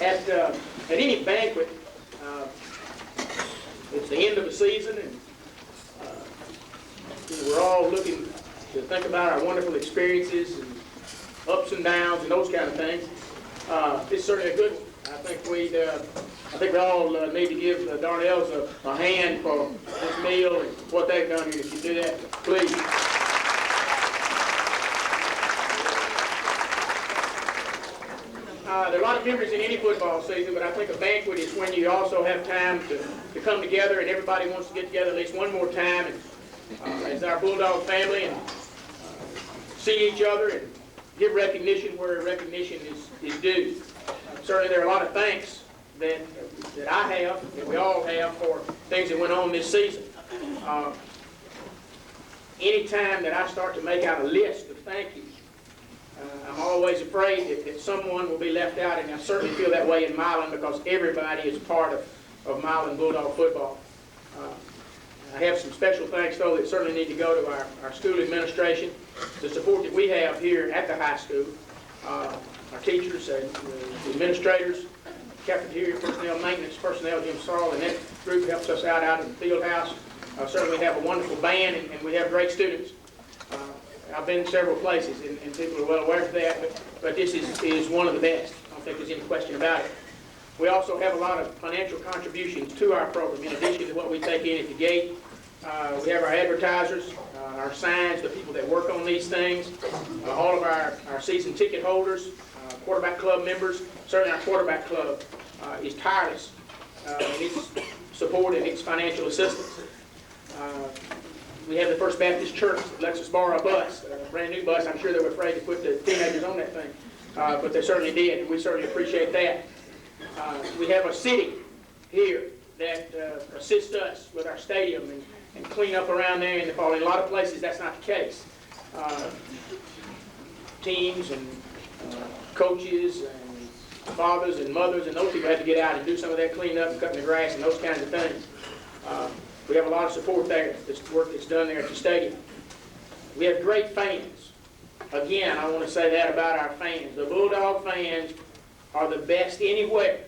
At any banquet, it's the end of the season, and we're all looking to think about our wonderful experiences and ups and downs and those kind of things. It's certainly a good one. I think we all need to give the Darnells a hand for this meal and what they've done here. If you do that, please. There are a lot of memories in any football season, but I think a banquet is when you also have time to come together, and everybody wants to get together at least one more time and, as our Bulldog family, and see each other and give recognition where recognition is due. Certainly there are a lot of thanks that I have, that we all have, for things that went on this season. Anytime that I start to make out a list of thank yous, I'm always afraid that someone will be left out, and I certainly feel that way in Milan because everybody is part of Milan Bulldog football. I have some special thanks, though, that certainly need to go to our school administration, the support that we have here at the high school, our teachers and the administrators, cafeteria personnel, maintenance personnel, Jim Sarl, and that group helps us out in the field house. Certainly we have a wonderful band, and we have great students. I've been several places, and people are well aware of that, but this is one of the best. I don't think there's any question about it. We also have a lot of financial contributions to our program, in addition to what we take in at the gate. We have our advertisers, our signs, the people that work on these things, all of our season ticket holders, quarterback club members. Certainly our quarterback club is tireless in its support and its financial assistance. We have the First Baptist Church that lets us borrow a bus, a brand new bus. I'm sure they were afraid to put the teenagers on that thing, but they certainly did, and we certainly appreciate that. We have a city here that assists us with our stadium and clean up around there in the fall. In a lot of places, that's not the case. Teams and coaches and fathers and mothers and those people have to get out and do some of that cleaning up and cutting the grass and those kinds of things. We have a lot of support there, this work that's done there at the stadium. We have great fans. Again, I want to say that about our fans. The Bulldog fans are the best anywhere.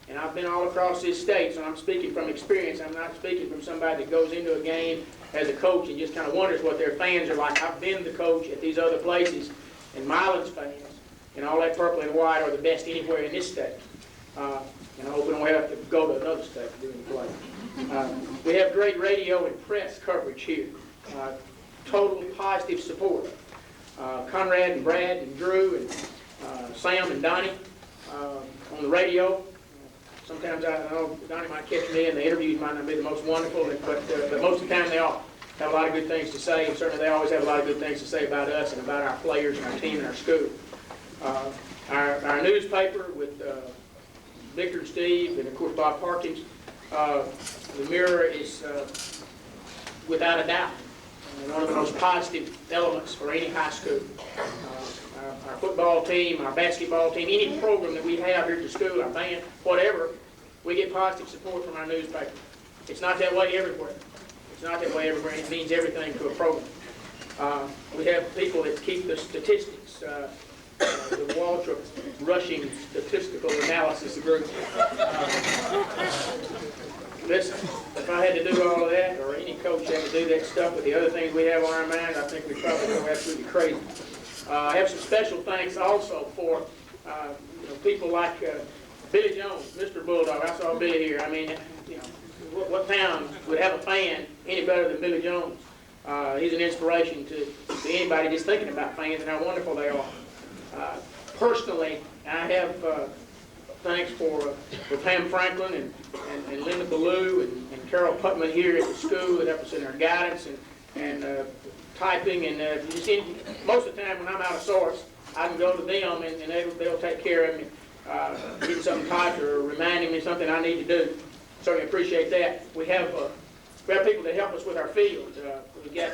And I've been all across this state, so I'm speaking from experience. I'm not speaking from somebody that goes into a game as a coach and just kind of wonders what their fans are like. I've been the coach at these other places, and Milan's fans and all that purple and white are the best anywhere in this state. And I hope we don't have to go to another state to do any play. We have great radio and press coverage here. Total positive support. Conrad and Brad and Drew and Sam and Donnie on the radio. Sometimes I know Donnie might catch me, and the interviews might not be the most wonderful, but most of the time they all have a lot of good things to say, and certainly they always have a lot of good things to say about us and about our players and our team and our school. Our newspaper with Victor and Steve, and of course Bob Parkins, the Mirror is without a doubt one of the most positive elements for any high school. Our football team, our basketball team, any program that we have here at the school, our band, whatever, we get positive support from our newspaper. It's not that way everywhere. It's not that way everywhere, and it means everything to a program. We have people that keep the statistics, the Waltrip rushing statistical analysis group. Listen, if I had to do all of that, or any coach had to do that stuff with the other things we have on our minds, I think we'd probably go absolutely crazy. I have some special thanks also for people like Billy Jones, Mr. Bulldog. I saw Billy here. I mean, what town would have a fan any better than Billy Jones? He's an inspiration to anybody just thinking about fans and how wonderful they are. Personally, I have thanks for Pam Franklin and Linda Ballou and Carol Putman here at the school that help us in our guidance and typing, and just most of the time when I'm out of sorts, I can go to them and they'll take care of me, getting something typed or reminding me something I need to do. Certainly appreciate that. We have people that help us with our field. We've got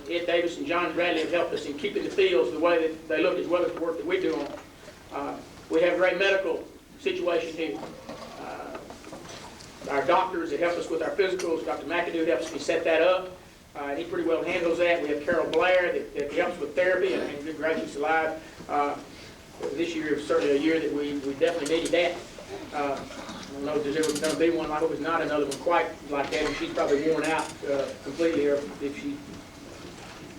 Ed Davis and John Bradley have helped us in keeping the fields the way that they look, as well as the work that we do on them. We have a great medical situation here. Our doctors that help us with our physicals, Dr. McAdoo helps me set that up. He pretty well handles that. We have Carol Blair that helps with therapy, and good gracious alive. this year is certainly a year that we definitely needed that. I don't know if there's ever going to be one. I hope it's not another one quite like that. And she's probably worn out completely if she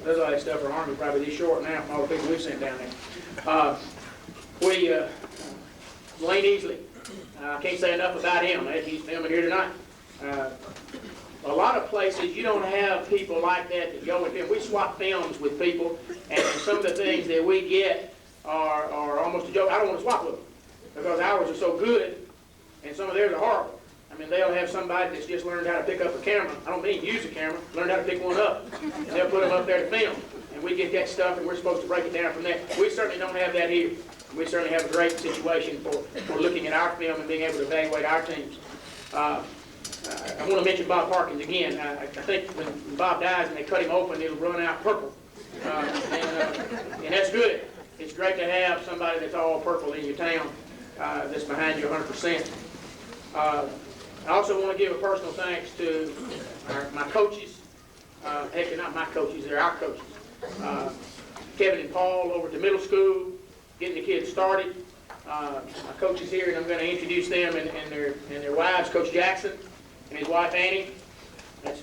does all that stuff. Her arm is probably this short now from all the people we've sent down there. Wayne Easley. I can't say enough about him. He's filming here tonight. A lot of places you don't have people like that go and film. We swap films with people, and some of the things that we get are almost a joke. I don't want to swap with them because ours are so good, and some of theirs are horrible. I mean, they'll have somebody that's just learned how to pick up a camera. I don't mean use a camera, learn how to pick one up. And they'll put them up there to film, and we get that stuff, and we're supposed to break it down from there. We certainly don't have that here. We certainly have a great situation for looking at our film and being able to evaluate our teams. I want to mention Bob Parkins again. I think when Bob dies and they cut him open, it'll run out purple. And that's good. It's great to have somebody that's all purple in your town that's behind you 100%. I also want to give a personal thanks to my coaches. Actually, not my coaches, they're our coaches. Kevin and Paul over at the middle school, getting the kids started. My coaches here, and I'm going to introduce them and their wives, Coach Jackson and his wife Annie.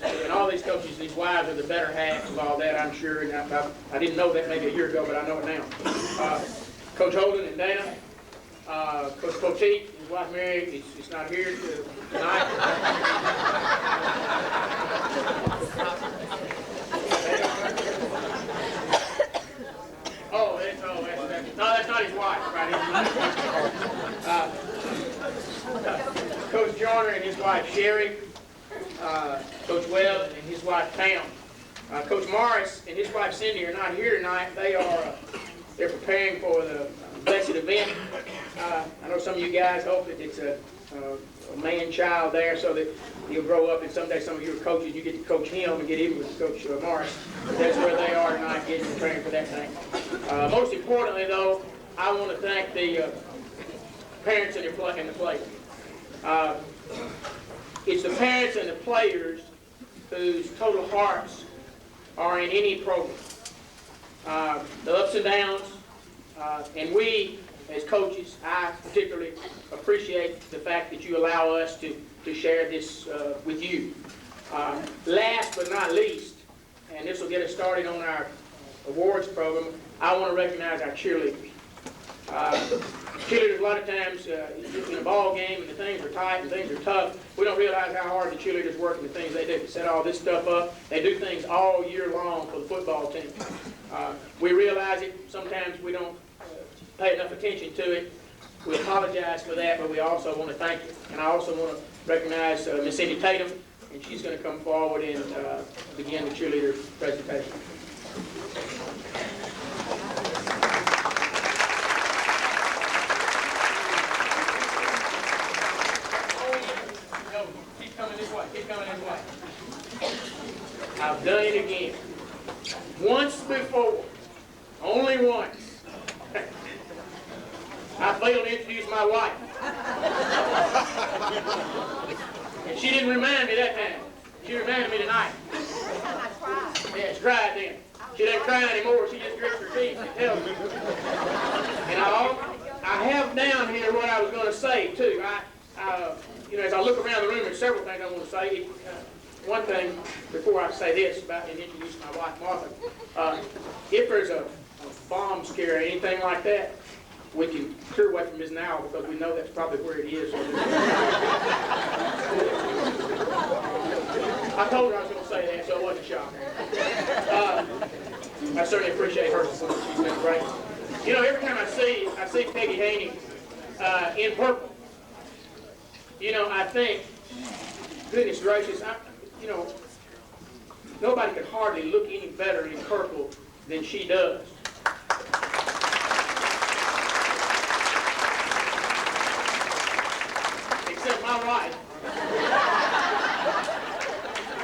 And all these coaches, these wives are the better half of all that, I'm sure. And I didn't know that maybe a year ago, but I know it now. Coach Holden and Dana. Coach Poteet, his wife Mary, is not here tonight. No, that's not his wife, right? Coach Joyner and his wife Sherry, Coach Webb and his wife Pam. Coach Morris and his wife Cindy are not here tonight. They're preparing for the blessed event. I know some of you guys hope that it's a man-child there so that he'll grow up and someday some of you are coaches, you get to coach him and get even with Coach Morris. That's where they are tonight, getting preparing for that thing. Most importantly, though, I want to thank the parents and the players. It's the parents and the players whose total hearts are in any program. The ups and downs, and we, as coaches, I particularly appreciate the fact that you allow us to share this with you. Last but not least, and this will get us started on our awards program, I want to recognize our cheerleaders. Cheerleaders, a lot of times, in a ball game and the things are tight and things are tough, we don't realize how hard the cheerleaders work and the things they do to set all this stuff up. They do things all year long for the football team. We realize it. Sometimes we don't pay enough attention to it. We apologize for that, but we also want to thank you. And I also want to recognize Miss Cindy Tatum, and she's going to come forward and begin the cheerleader presentation. Keep coming this way. Keep coming this way. I've done it again. Once before, only once, I failed to introduce my wife. And she didn't remind me that time. She reminded me tonight. Yeah, she cried then. She doesn't cry anymore. She just grits her teeth and tells me. And I have down here what I was going to say, too. As I look around the room, there's several things I want to say. One thing, before I say this, about and introduce my wife, Martha, if there's a bomb scare or anything like that, we can clear away from this now because we know that's probably where it is. I told her I was going to say that, so it wasn't a shock. I certainly appreciate her support. She's been great. You know, every time I see Peggy Haney in purple, I think, goodness gracious, nobody could hardly look any better in purple than she does. Except my wife.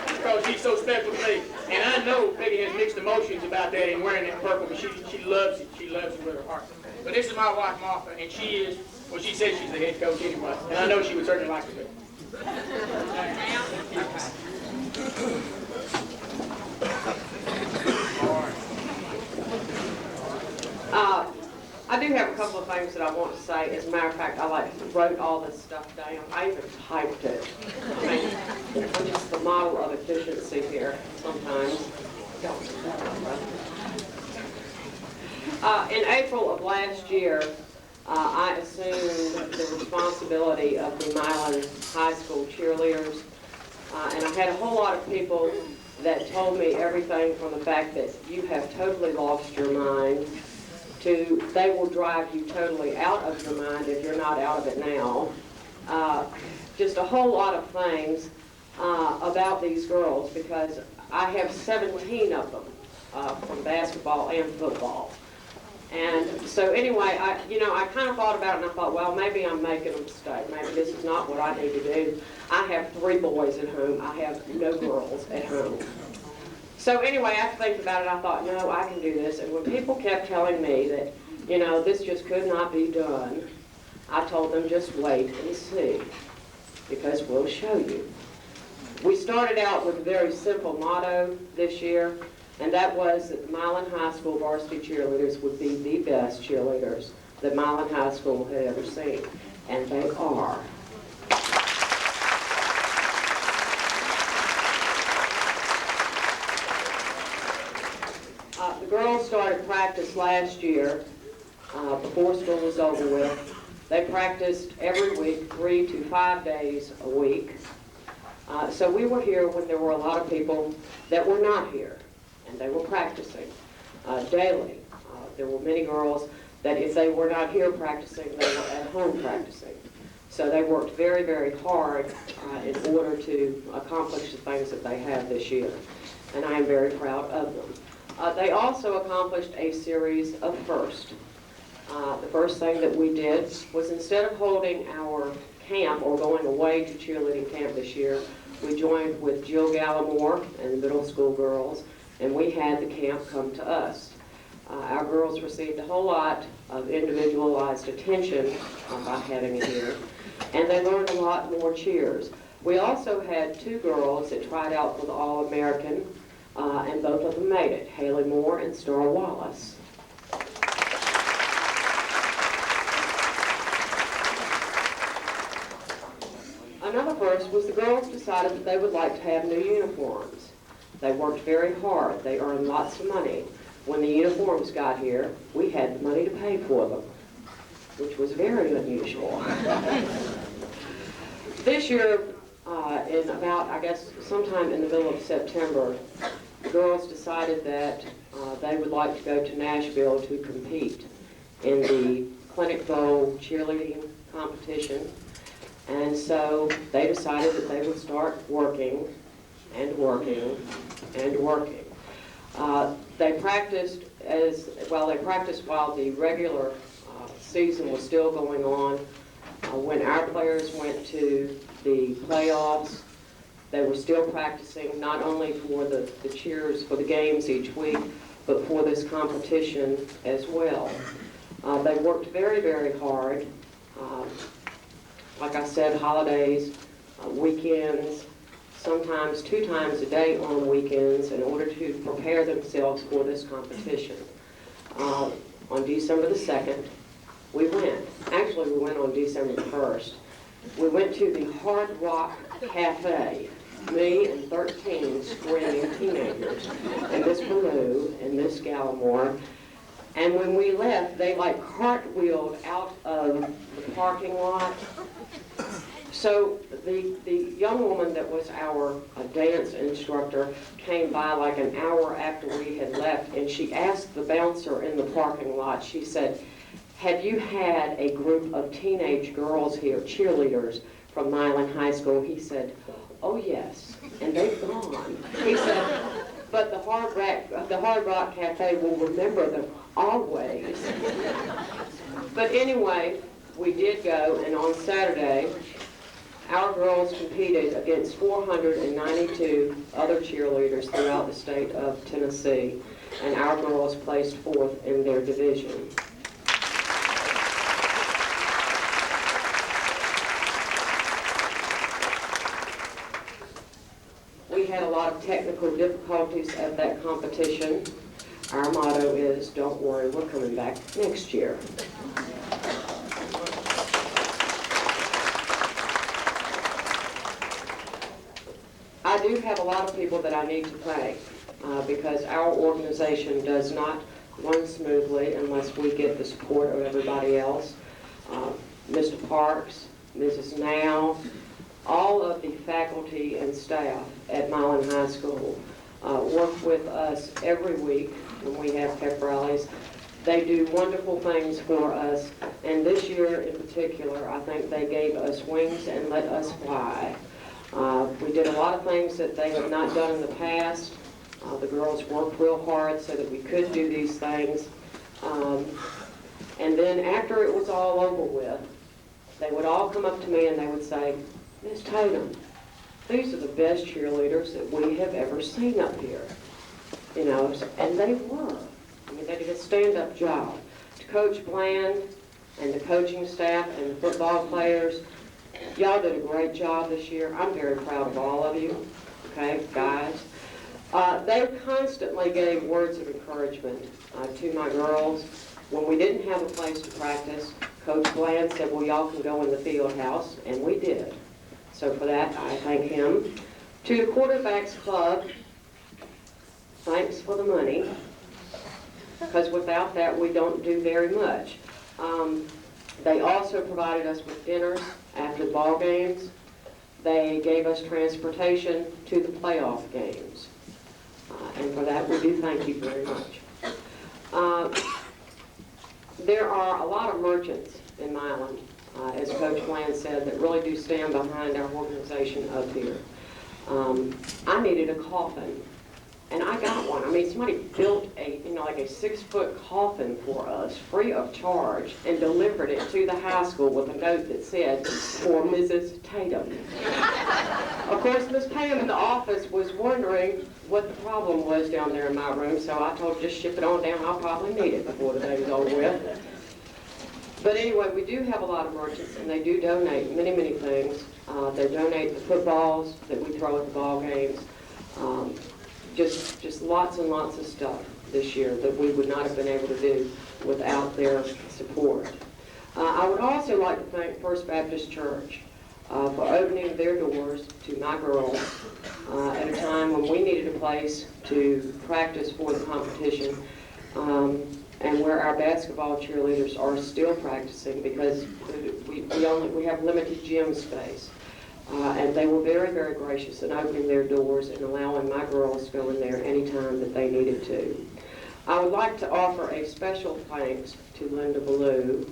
Because she's so special to me. And I know Peggy has mixed emotions about that and wearing that purple, but she loves it. She loves it with her heart. But this is my wife, Martha, and she says she's the head coach anyway. And I know she would certainly like to be. I do have a couple of things that I want to say. As a matter of fact, I wrote all this stuff down. I even typed it. I mean, I'm just the model of efficiency here sometimes. In April of last year, I assumed the responsibility of the Milan High School cheerleaders, and I had a whole lot of people that told me everything from the fact that you have totally lost your mind to they will drive you totally out of your mind if you're not out of it now. Just a whole lot of things about these girls, because I have 17 of them from basketball and football. And so anyway, I kind of thought about it, and I thought, well, maybe I'm making a mistake. Maybe this is not what I need to do. I have 3 boys at home. I have no girls at home. So anyway, after thinking about it, I thought, no, I can do this. And when people kept telling me that, this just could not be done, I told them, just wait and see, because we'll show you. We started out with a very simple motto this year, and that was that the Milan High School varsity cheerleaders would be the best cheerleaders that Milan High School had ever seen. And they are. The girls started practice last year before school was over with. They practiced every week, 3 to 5 days a week. So we were here when there were a lot of people that were not here, and they were practicing daily. There were many girls that if they were not here practicing, they were at home practicing. So they worked very, very hard in order to accomplish the things that they have this year, and I am very proud of them. They also accomplished a series of firsts. The first thing that we did was, instead of holding our camp or going away to cheerleading camp this year, we joined with Jill Gallimore and the middle school girls, and we had the camp come to us. Our girls received a whole lot of individualized attention by having it here, and they learned a lot more cheers. We also had 2 girls that tried out for the All-American, and both of them made it, Haley Moore and Star Wallace. Another first was the girls decided that they would like to have new uniforms. They worked very hard. They earned lots of money. When the uniforms got here, we had the money to pay for them, which was very unusual. This year, in about, I guess, sometime in the middle of September, the girls decided that they would like to go to Nashville to compete in the Clinic Bowl cheerleading competition. And so they decided that they would start working and working and working. They practiced while the regular season was still going on. When our players went to the playoffs, they were still practicing, not only for the cheers for the games each week, but for this competition as well. They worked very, very hard. Like I said, holidays, weekends, sometimes 2 times a day on weekends, in order to prepare themselves for this competition. On December the 2nd, we went. Actually, we went on December the 1st. We went to the Hard Rock Cafe, me and 13 screaming teenagers, and Miss Ballou and Miss Gallimore. And when we left, they cartwheeled out of the parking lot. So the young woman that was our dance instructor came by like an hour after we had left, and she asked the bouncer in the parking lot, she said, "Have you had a group of teenage girls here, cheerleaders from Milan High School?" He said, "Oh yes, and they've gone." He said, "But the Hard Rock Cafe will remember them always." But anyway, we did go, and on Saturday, our girls competed against 492 other cheerleaders throughout the state of Tennessee, and our girls placed 4th in their division. We had a lot of technical difficulties at that competition. Our motto is, don't worry, we're coming back next year. I do have a lot of people that I need to thank because our organization does not run smoothly unless we get the support of everybody else. Mr. Parks, Mrs. Now, all of the faculty and staff at Milan High School work with us every week when we have pep rallies. They do wonderful things for us, and this year in particular, I think they gave us wings and let us fly. We did a lot of things that they have not done in the past. The girls worked real hard so that we could do these things. And then after it was all over with, they would all come up to me and they would say, Miss Tatum, these are the best cheerleaders that we have ever seen up here. You know, and they were. I mean, they did a stand-up job. To Coach Bland and the coaching staff and the football players, y'all did a great job this year. I'm very proud of all of you, okay, guys. They constantly gave words of encouragement to my girls. When we didn't have a place to practice, Coach Bland said, well, y'all can go in the field house, and we did. So for that, I thank him. To the Quarterbacks Club, thanks for the money, because without that, we don't do very much. They also provided us with dinners after the ball games. They gave us transportation to the playoff games. And for that, we do thank you very much. There are a lot of merchants in Milan, as Coach Bland said, that really do stand behind our organization up here. I needed a coffin, and I got one. I mean, somebody built a, like a 6-foot coffin for us, free of charge, and delivered it to the high school with a note that said, for Mrs. Tatum. Of course, Miss Pam in the office was wondering what the problem was down there in my room, so I told her, just ship it on down. I'll probably need it before the day's over with. But anyway, we do have a lot of merchants, and they do donate many, many things. They donate the footballs that we throw at the ball games. Just lots and lots of stuff this year that we would not have been able to do without their support. I would also like to thank First Baptist Church for opening their doors to my girls at a time when we needed a place to practice for the competition, and where our basketball cheerleaders are still practicing because we have limited gym space. And they were very, very gracious in opening their doors and allowing my girls to go in there anytime that they needed to. I would like to offer a special thanks to Linda Ballou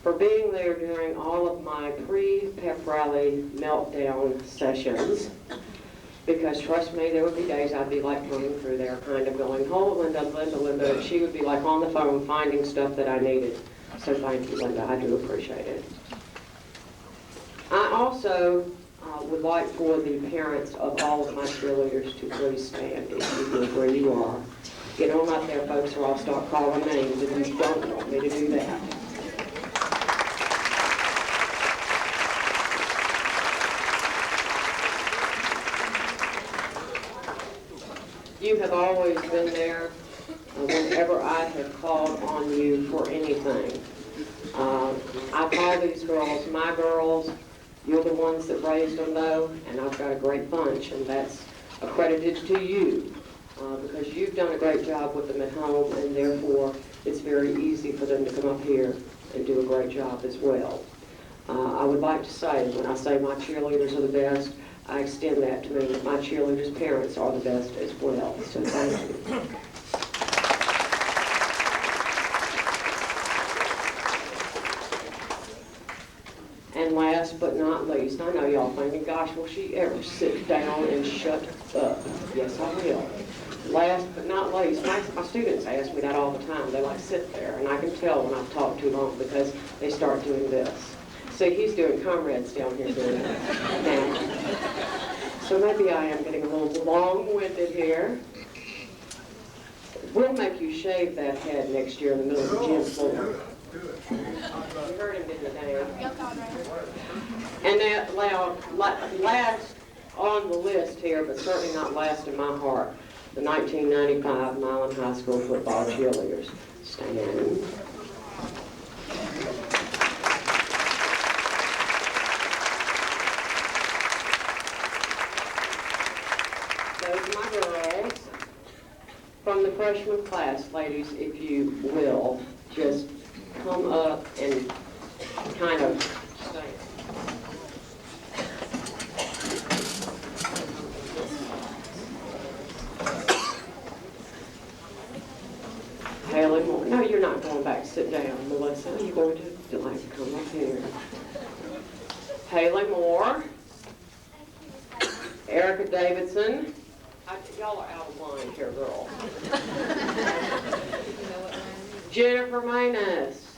for being there during all of my pre-pep rally meltdown sessions, because trust me, there would be days I'd be like running through there kind of going, oh, Linda, Linda, Linda, and she would be like on the phone finding stuff that I needed. So thank you, Linda, I do appreciate it. I also would like for the parents of all of my cheerleaders to please stand if you would where you are. Get on up there, folks, or I'll start calling names if you don't want me to do that. You have always been there whenever I have called on you for anything. I call these girls my girls. You're the ones that raised them, though, and I've got a great bunch, and that's accredited to you because you've done a great job with them at home, and therefore it's very easy for them to come up here and do a great job as well. I would like to say, when I say my cheerleaders are the best, I extend that to mean that my cheerleaders' parents are the best as well, so thank you. And last but not least, I know y'all thinking, gosh, will she ever sit down and shut up? Yes, I will. Last but not least, my students ask me that all the time. They like sit there, and I can tell when I've talked too long because they start doing this. See, he's doing comrades down here doing it now. So maybe I am getting a little long-winded here. We'll make you shave that head next year in the middle of the gym floor. You heard him, didn't you, Dan? And now, last on the list here, but certainly not last in my heart, the 1995 Milan High School football cheerleaders. Stand. Those are my girls. From the freshman class, ladies, if you will, just come up and kind of stand. Haley Moore. No, you're not going back. Sit down, Melissa. You're going to like to come up here. Haley Moore. Erica Davidson. Y'all are out of line here, girl. Jennifer Manus.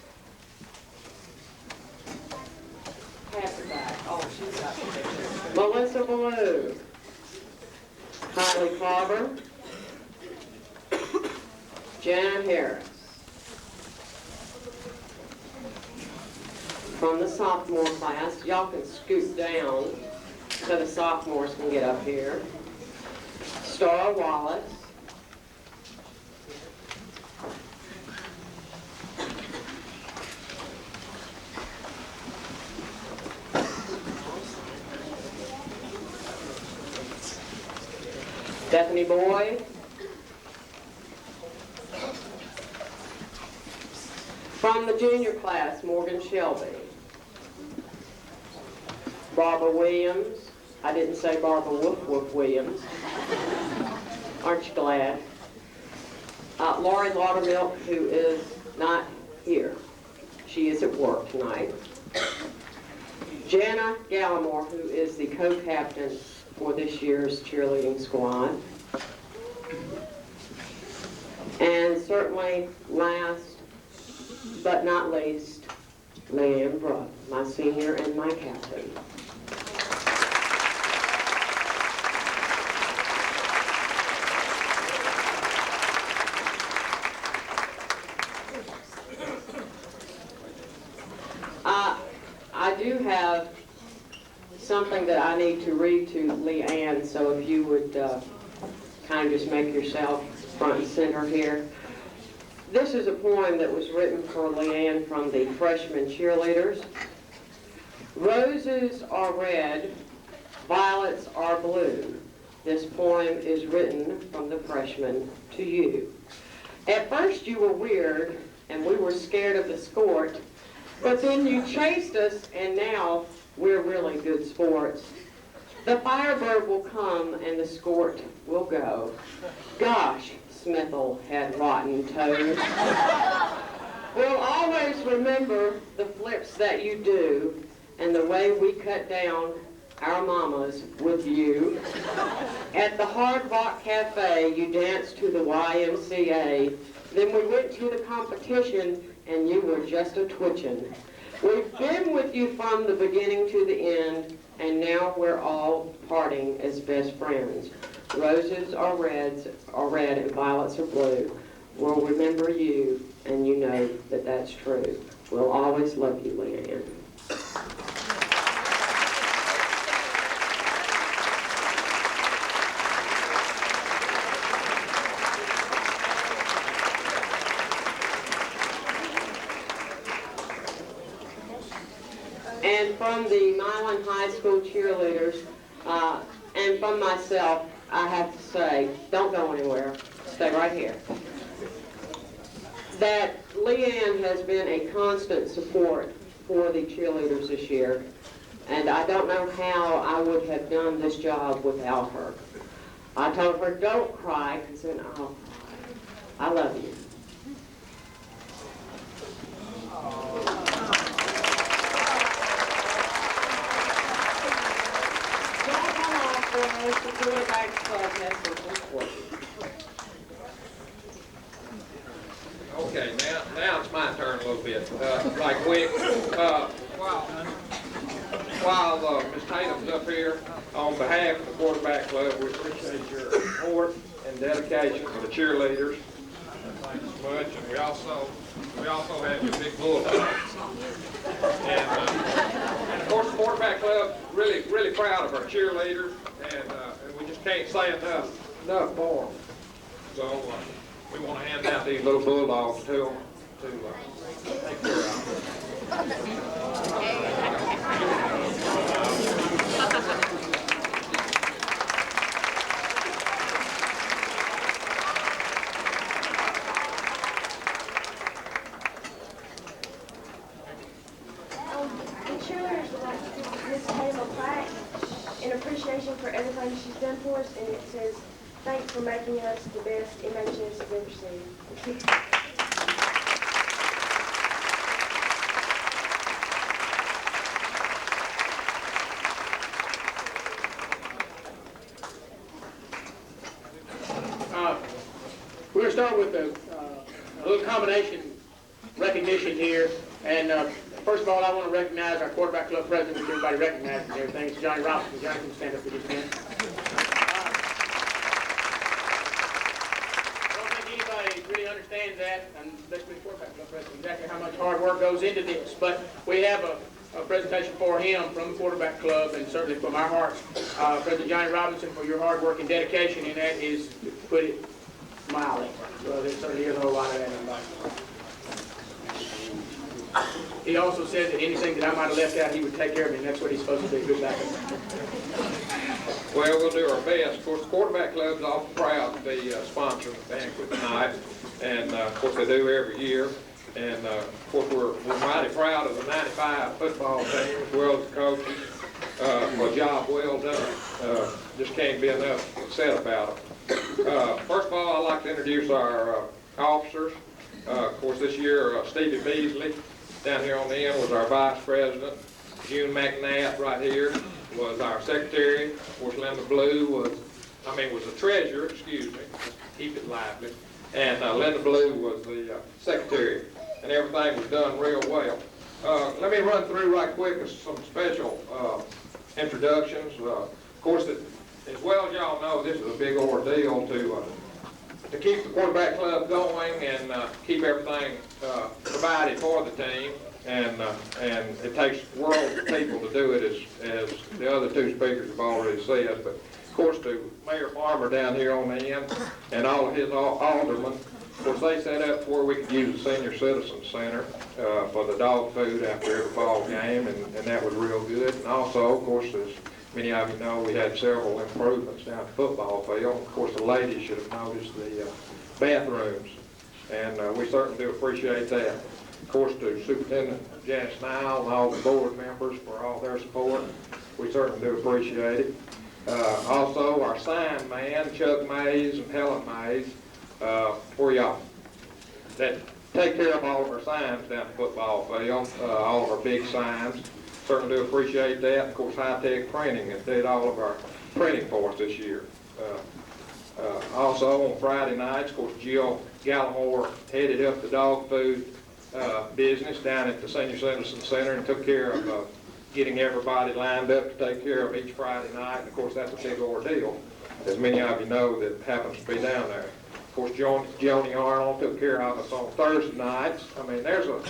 Pass it back. Oh, she's got the picture. Melissa Blue. Kylie Clobber. Jana Harris. From the sophomore class, y'all can scoot down so the sophomores can get up here. Star Wallace. Stephanie Boyd. From the junior class, Morgan Shelby. Barbara Williams. I didn't say Barbara Woof Williams. Aren't you glad? Laurie Laudermilk, who is not here. She is at work tonight. Jana Gallimore, who is the co-captain for this year's cheerleading squad. And certainly last but not least, Leanne Bruck, my senior and my captain. I do have something that I need to read to Leanne, so if you would kind of just make yourself front and center here. This is a poem that was written for Leanne from the freshman cheerleaders. Roses are red, violets are blue. This poem is written from the freshmen to you. At first you were weird and we were scared of the skort, but then you chased us and now we're really good sports. The firebird will come and the skort will go. Gosh, Smithel had rotten toes. We'll always remember the flips that you do and the way we cut down our mamas with you. At the Hard Rock Cafe, you danced to the YMCA. Then we went to the competition and you were just a twitching. We've been with you from the beginning to the end, and now we're all parting as best friends. Roses are red and violets are blue. We'll remember you, and you know that that's true. We'll always love you, Leanne. And from the Milan High School cheerleaders, and from myself, I have to say, don't go anywhere, stay right here, that Leanne has been a constant support for the cheerleaders this year, and I don't know how I would have done this job without her. I told her, don't cry, because then I'll cry. I love you. Okay, now it's my turn a little bit. Right quick, while Ms. Tatum's up here, on behalf of the quarterback club, we appreciate your support and dedication for the cheerleaders. Thanks so much. And we also have your big Bulldogs. And of course, the quarterback club really proud of our cheerleaders, and we just can't say enough for them. So we want to hand out these little Bulldogs to them to take care of them. The cheerleaders would like to give Miss Tatum a plaque in appreciation for everything she's done for us, and it says, "Thanks for making us the best MHS has ever seen." We're going to start with a little combination recognition here. And first of all, I want to recognize our quarterback club president, which everybody recognizes and everything. It's Johnny Robinson. Johnny, can stand up for just a minute. I don't think anybody really understands that, and especially the quarterback club president, exactly how much hard work goes into this. But we have a presentation for him from the quarterback club, and certainly from our hearts. President Johnny Robinson, for your hard work and dedication, and that is, to put it mildly. So there certainly is a whole lot of that in life. He also said that anything that I might have left out, he would take care of me, and that's what he's supposed to do. Good back. Well, we'll do our best. Of course, the quarterback club's awful proud to be sponsoring the banquet tonight, and of course they do every year. And of course we're mighty proud of the 95 football team as well as the coaches for a job well done. Just can't be enough said about them. First of all, I'd like to introduce our officers. Of course, this year Stevie Beasley down here on the end was our vice president. June McNabb right here was our secretary. Of course, Linda Blue was the treasurer, excuse me, keep it lively. And Linda Blue was the secretary, and everything was done real well. Let me run through right quick some special introductions. Of course, as well as y'all know, this is a big ordeal to keep the quarterback club going and keep everything provided for the team. And it takes worlds of people to do it, as the other two speakers have already said. But of course, to Mayor Farmer down here on the end and all of his aldermen, of course, they set up where we could use the Senior Citizen Center for the dog food after every ball game, and that was real good. And also, of course, as many of you know, we had several improvements down at the football field. Of course, the ladies should have noticed the bathrooms, and we certainly do appreciate that. Of course, to Superintendent Janice Nile and all the board members for all their support, we certainly do appreciate it. Also, our sign man, Chuck Mays and Helen Mays, for y'all that take care of all of our signs down the football field, all of our big signs. Certainly do appreciate that. Of course, High Tech Printing that did all of our printing for us this year. Also, on Friday nights, of course, Jill Gallimore headed up the dog food business down at the Senior Citizen Center and took care of getting everybody lined up to take care of each Friday night. And of course, that's a big ordeal, as many of you know that happens to be down there. Of course, Joni Arnold took care of us on Thursday nights. I mean, there's a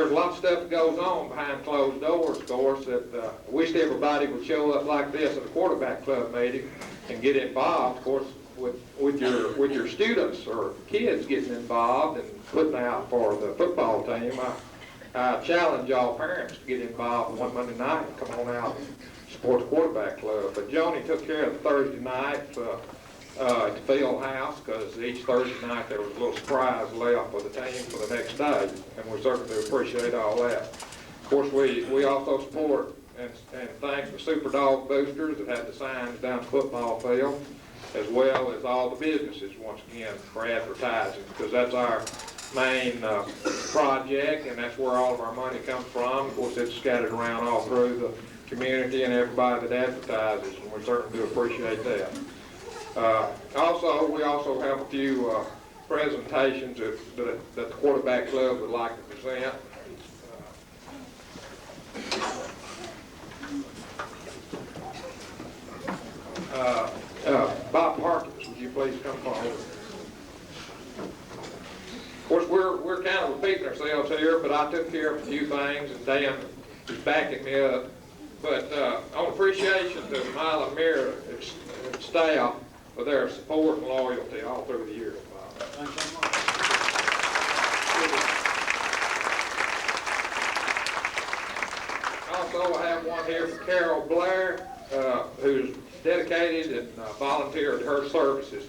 lot of stuff that goes on behind closed doors, of course, that I wished everybody would show up like this at a quarterback club meeting and get involved, of course, with your students or kids getting involved and putting out for the football team. I challenge y'all parents to get involved one Monday night and come on out and support the quarterback club. But Joni took care of the Thursday night at the field house, because each Thursday night there was a little surprise left for the team for the next day, and we certainly appreciate all that. Of course, we also support and thank the Super Dog Boosters that had the signs down the football field, as well as all the businesses, once again, for advertising, because that's our main project, and that's where all of our money comes from. Of course, it's scattered around all through the community and everybody that advertises, and we certainly do appreciate that. We also have a few presentations that the quarterback club would like to present. Bob Parkins, would you please come forward? Of course, we're kind of repeating ourselves here, but I took care of a few things, and Dan is backing me up. But on appreciation to the Milan Mirror staff for their support and loyalty all through the years, Bob. Also, I have one here from Carol Blair, who's dedicated and volunteered her services.